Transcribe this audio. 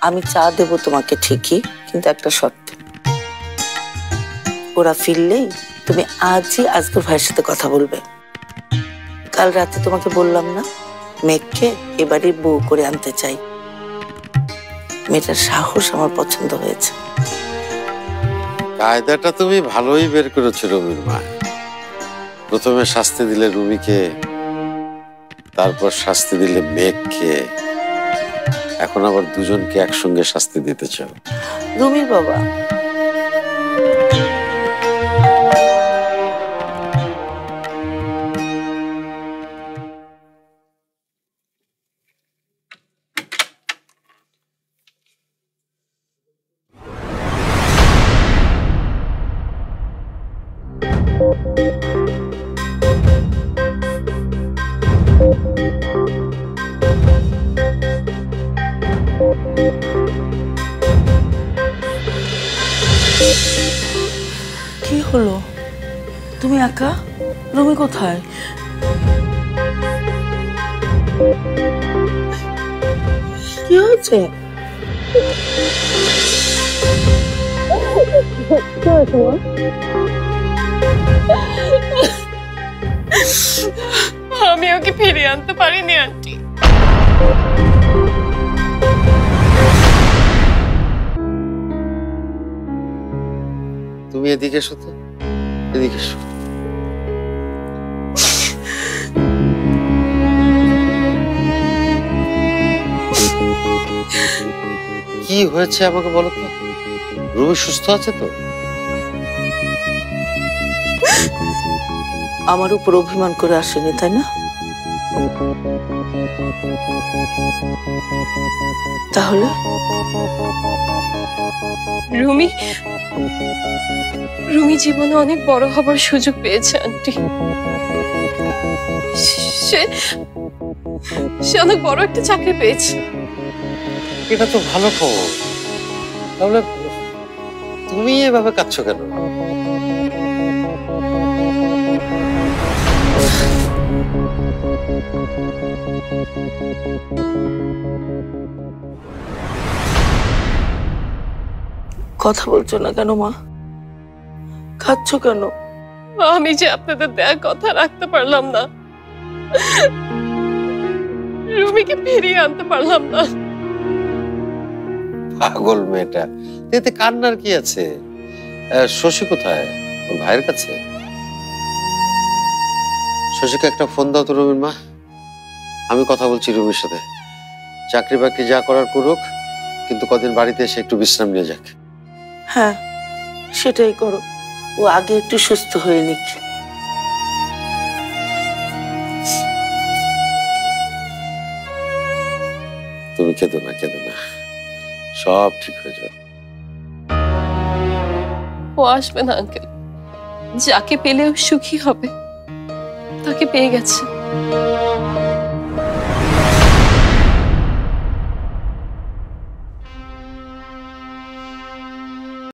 আমি চা দেব তোমাকে ঠিকই, কিন্তু একটা শর্তে। ওরা ফিরলেই তুমি আজই আজকের ভাইয়ের সাথে কথা বলবে। কাল রাতে তোমাকে বললাম না, মেঘকে এবারে বউ করে আনতে চাই। মেয়েটার সাহস আমার পছন্দ হয়েছে। কায়দাটা তুমি ভালোই বের করেছো রুমির মা। প্রথমে শাস্তি দিলে রুমিকে, তারপর শাস্তি দিলে মেঘকে, এখন আবার দুজনকে একসঙ্গে শাস্তি দিতে চাও। রুমির বাবা, কি হলো? তুমি একা? রুমি কোথায়? কি হয়েছে? আমি ওকে ফিরিয়ে আনতে পারিনি আন্টি। তুমি এদিকে এসো তো, এদিকে এসো। কি হয়েছে আমাকে বলো তো? রুমি সুস্থ আছে তো? আমার উপর অভিমান করে আসেনি, তাই না? তাহলে রুমি রুমি জীবনে অনেক বড় হবার সুযোগ পেয়েছে আন্টি। সে সে অনেক বড় একটা চাকরি পেয়েছে। এটা তো ভালো খবর। তাহলে তুমি এভাবে কাঁদছো কেন? কথা বলছো না কেন মা? খাচ্ছ কেন? আমি যে আপনাদের দেয়া কথা রাখতে পারলাম না, রুমিকে ফিরিয়ে আনতে পারলাম না। পাগল মেয়েটা, এতে কান্নার কি আছে? শশী কোথায়? ওর ভাইয়ের কাছে। শশীকে একটা ফোন দাও তো রুমির মা, আমি কথা বলছি রুমির সাথে। চাকরি বাকরি যা করার করুক, কিন্তু কদিন বাড়িতে এসে একটু বিশ্রাম নিয়ে যাক। হ্যাঁ, সেটাই করো। ও আগে একটু সুস্থ হয়ে নিক। তুমি কেঁদো না, কেঁদো না, সব ঠিক হয়ে যাবে। ও আসবে না আঙ্কেল। যাকে পেলেও সুখী হবে, তাকে পেয়ে গেছে।